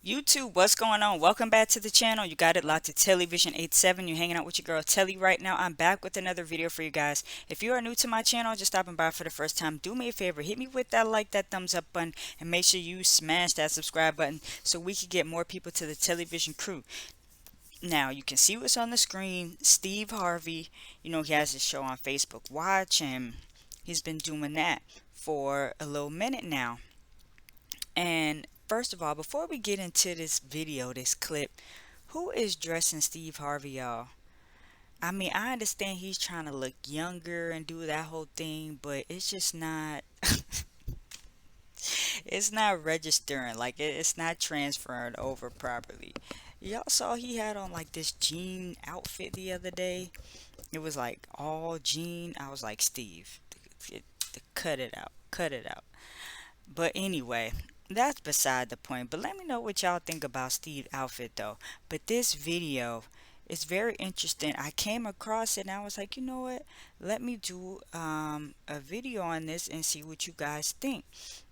YouTube, what's going on? Welcome back to the channel. You got it locked to TelliVision 87. You're hanging out with your girl Telly right now. I'm back with another video for you guys. If you are new to my channel, just stopping by for the first time, do me a favor, hit me with that like, that thumbs up button, and make sure you smash that subscribe button so we can get more people to the TelliVision crew. Now, you can see what's on the screen. Steve Harvey, he has his show on Facebook Watch, and he's been doing that for a little minute now. And first of all, before we get into this video, this clip, who is dressing Steve Harvey, y'all? I mean, I understand he's trying to look younger and do that whole thing, but it's just not, it's not registering. Like, it's not transferring over properly. Y'all saw he had on like this jean outfit the other day. It was like all jean. I was like, Steve, cut it out, cut it out. But anyway, that's beside the point. But let me know what y'all think about Steve's outfit though. But this video is very interesting. I came across it and I was like, you know what? Let me do a video on this and see what you guys think.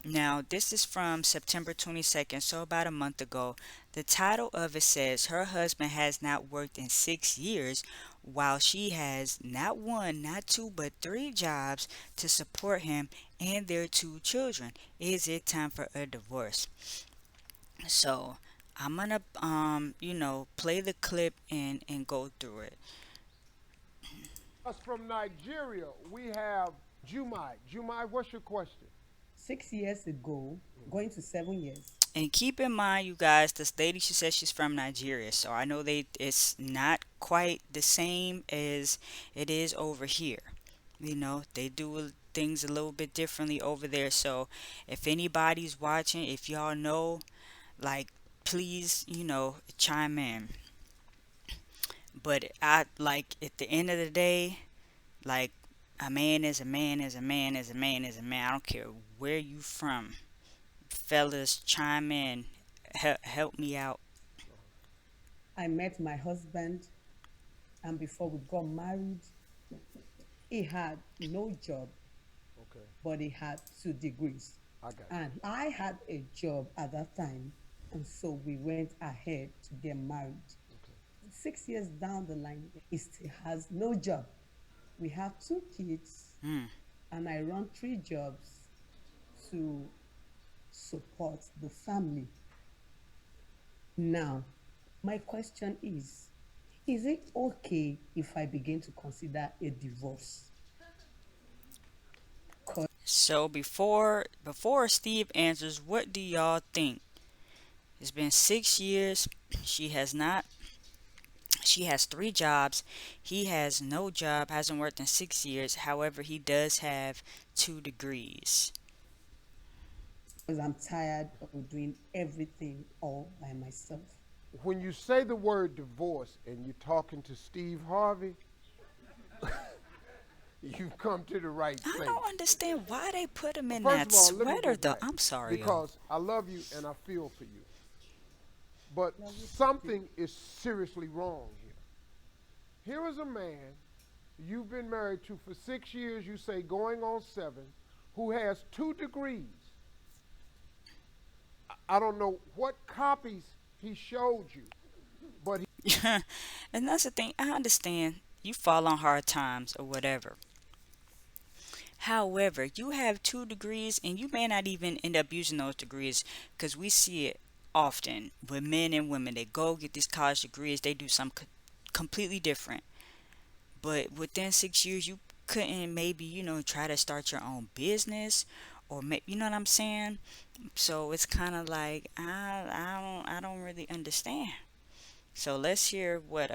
Now, this is from September 22nd, so about a month ago. The title of it says, her husband has not worked in 6 years, while she has not one, not two, but three jobs to support him and their two children. Is it time for a divorce? So, I'm gonna, play the clip and go through it. Us from Nigeria, we have Jumai. Jumai, what's your question? 6 years ago, going to 7 years. And keep in mind, you guys, this lady, she says she's from Nigeria, so I know it's not quite the same as it is over here. They do things a little bit differently over there. So if anybody's watching, if y'all know, like, please, chime in. But I like at the end of the day, like, a man is a man is a man is a man is a man. I don't care where you from. Fellas, chime in. Help me out. I met my husband, and before we got married, he had no job, Okay, but he had 2 degrees. I got you. And I had a job at that time, and so we went ahead to get married. Okay. 6 years down the line, he still has no job. We have 2 kids, Mm. and I run 3 jobs to support the family. Now, my question is it okay if I begin to consider a divorce? So before Steve answers, what do y'all think? It's been 6 years. She has not. She has three jobs. He has no job. Hasn't worked in 6 years. However, he does have 2 degrees. Because I'm tired of doing everything all by myself. When you say the word divorce and you're talking to Steve Harvey, you've come to the right I place. don't understand why they put him in First that of all, let me sweater go though. back I'm sorry, y'all. because I love you and I feel for you. But Love you too. something is seriously wrong here. Here is a man you've been married to for 6 years, you say going on seven, who has 2 degrees. I don't know what copies he showed you, but And that's the thing. I understand you fall on hard times or whatever. However, you have 2 degrees and you may not even end up using those degrees because we see it often with men and women. They go get these college degrees, they do something completely different. But within 6 years, you couldn't maybe, try to start your own business or you know what I'm saying? So it's kind of like I don't really understand. So let's hear what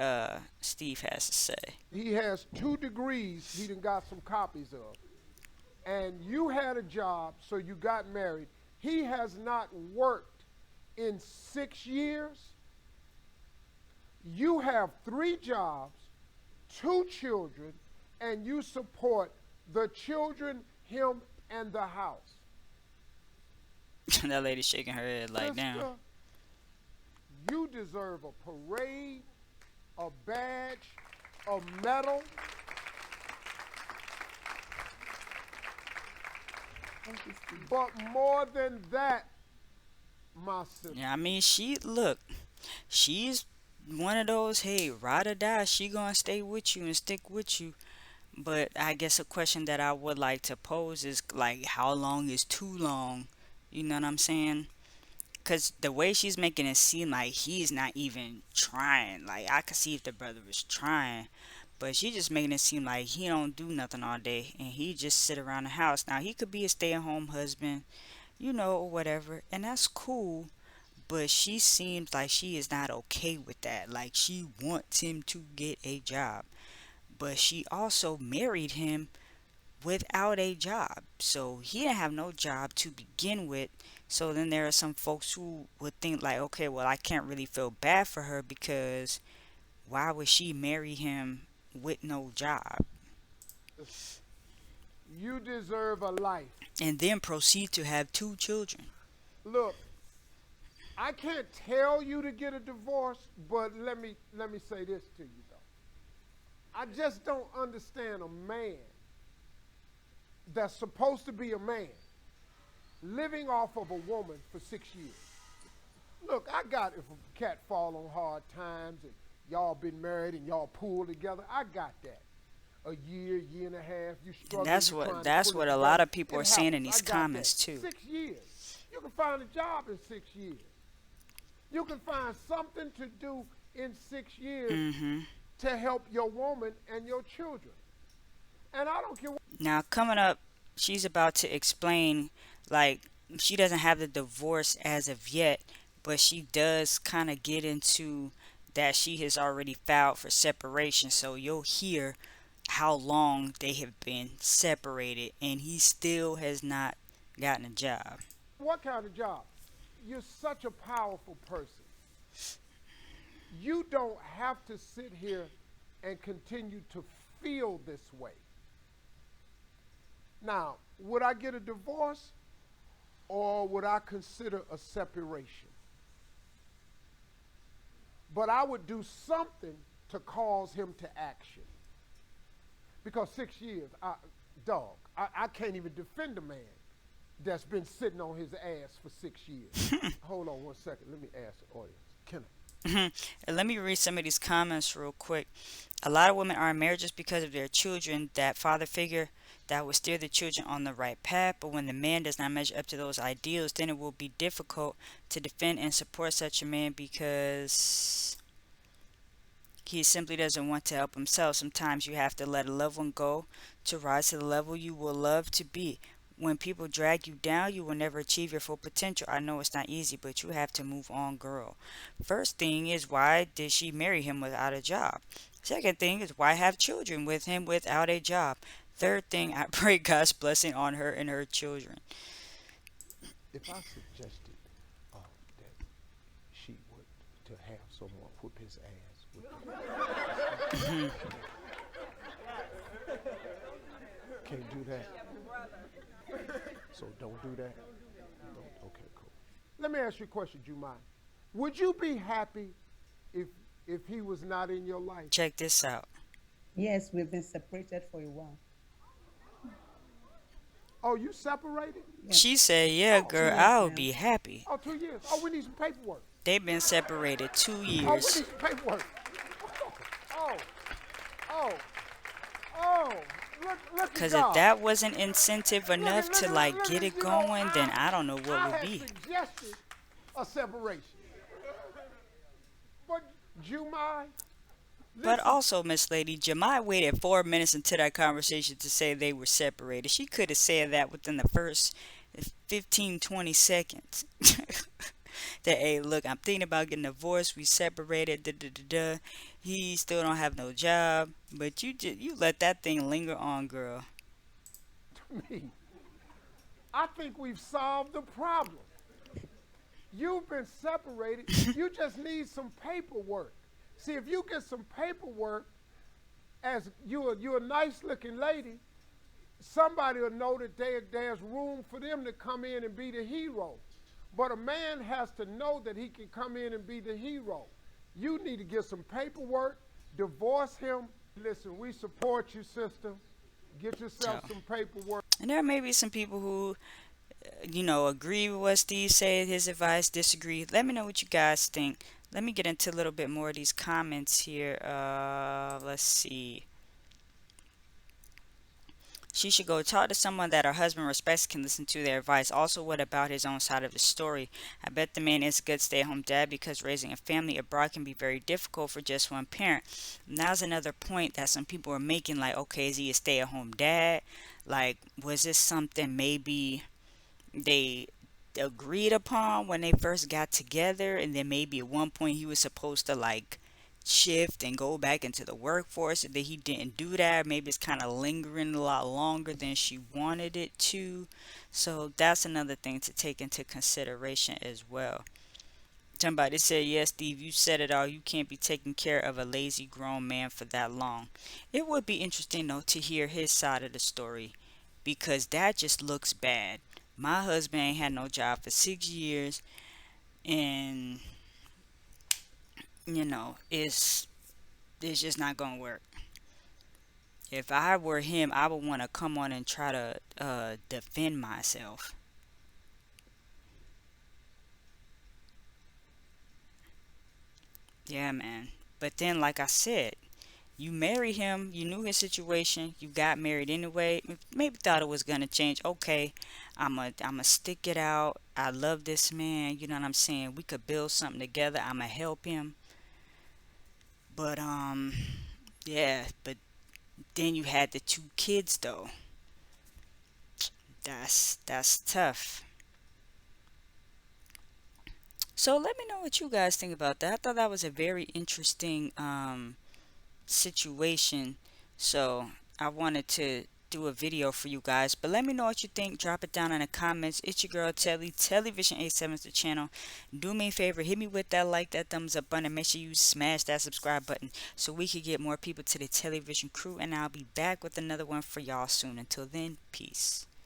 Steve has to say. he has 2 degrees he done got some copies of. And you had a job, so you got married. He has not worked in 6 years. You have three jobs, two children, and you support the children, him, and the house. That lady shaking her head like, damn. Sister, you deserve a parade, a badge, a medal. Thank you, Steve. But more than that, my sister. Yeah, I mean, she's one of those, hey, ride or die, she gonna stay with you and stick with you. But I guess a question that I would like to pose is like, how long is too long? You know what I'm saying? Because the way she's making it seem like he's not even trying. Like, I could see if the brother was trying, but she just making it seem like he don't do nothing all day and he just sit around the house. Now, he could be a stay-at-home husband, or whatever, and that's cool. But she seems like she is not okay with that. Like, she wants him to get a job. But she also married him without a job. So he didn't have no job to begin with. So then there are some folks who would think like, okay, well, I can't really feel bad for her because why would she marry him with no job You deserve a life. and then proceed to have two children? Look, I can't tell you to get a divorce, but let me say this to you though. I just don't understand a man that's supposed to be a man living off of a woman for 6 years. Look, I got if a cat fall on hard times and y'all been married and y'all pool together, I got that. A year, year and a half, you And struggle, that's you what trying to that's pull it what a lot together. of people are It saying in happens. I these got that. comments too. 6 years. You can find a job in 6 years. You can find something to do in 6 years Hmm. to help your woman and your children. And I don't care what. Now, coming up, she's about to explain, like, she doesn't have the divorce as of yet, but she does kind of get into that she has already filed for separation. So you'll hear how long they have been separated, and he still has not gotten a job. What kind of job? You're such a powerful person. You don't have to sit here and continue to feel this way. Now, would I get a divorce or would I consider a separation? But I would do something to cause him to action. Because 6 years, I can't even defend a man that's been sitting on his ass for 6 years. Hold on one second. Let me ask the audience. Can I? And let me read some of these comments real quick. A lot of women are in marriages because of their children, that father figure that will steer the children on the right path. But when the man does not measure up to those ideals, then it will be difficult to defend and support such a man because he simply doesn't want to help himself. Sometimes you have to let a loved one go to rise to the level you will love to be. When people drag you down, you will never achieve your full potential. I know it's not easy, but you have to move on, girl. First thing is, why did she marry him without a job? Second thing is, why have children with him without a job? Third thing, I pray God's blessing on her and her children. If I suggested that she would to have someone whoop his ass, can't do that. So don't do that. Don't. Okay, cool. Let me ask you a question, Jumai. Would you be happy if he was not in your life? Check this out. Yes, we've been separated for a while. Oh, you separated? Yes, She said, yeah, Oh, girl, 2 years I'll now. be happy. Oh, 2 years. Oh, we need some paperwork. They've been separated two Oh, we years. need some paperwork. Oh, oh, oh. Look at Because if God. that wasn't incentive enough to like look get at- it you know, going, then I don't know what I would had be. suggested a separation. But Jumai, But listen, also, Miss Lady, Jemai waited 4 minutes into that conversation to say they were separated. She could have said that within the first 15, 20 seconds. That, hey, look, I'm thinking about getting divorced. We separated. Da, da, da, da. He still don't have no job. But you let that thing linger on, girl. to me, I think we've solved the problem. You've been separated. You just need some paperwork. See, if you get some paperwork, as you're a nice looking lady, somebody will know that there's room for them to come in and be the hero. But a man has to know that he can come in and be the hero. You need to get some paperwork, divorce him. Listen, we support you, sister. Get yourself Yeah. some paperwork. And there may be some people who agree with what Steve said, his advice, disagree. Let me know what you guys think. Let me get into a little bit more of these comments here. Let's see. She should go talk to someone that her husband respects, can listen to their advice. Also, what about his own side of the story? I bet the man is a good stay at home dad because raising a family abroad can be very difficult for just one parent. And that's another point that some people are making like, okay, is he a stay at home dad? Like, was this something maybe they agreed upon when they first got together, and then maybe at one point he was supposed to like shift and go back into the workforce, and then he didn't do that. Maybe it's kind of lingering a lot longer than she wanted it to. So that's another thing to take into consideration as well. Somebody said, yes, Steve, you said it all. You can't be taking care of a lazy grown man for that long. It would be interesting, though, to hear his side of the story because that just looks bad. My husband ain't had no job for 6 years, and it's just not gonna work. If I were him, I would want to come on and try to defend myself. Yeah, man. But then, like I said, you marry him, you knew his situation, you got married anyway, maybe thought it was gonna change. Okay, I'm a stick it out. I love this man, you know what I'm saying? We could build something together. I'ma help him. But yeah, but then you had the two kids though. That's tough. So let me know what you guys think about that. I thought that was a very interesting situation. So I wanted to do a video for you guys. But let me know what you think. Drop it down in the comments. It's your girl Telly. TelliVision 87 is the channel. Do me a favor. Hit me with that like, that thumbs up button. Make sure you smash that subscribe button so we can get more people to the TelliVision crew. And I'll be back with another one for y'all soon. Until then, peace.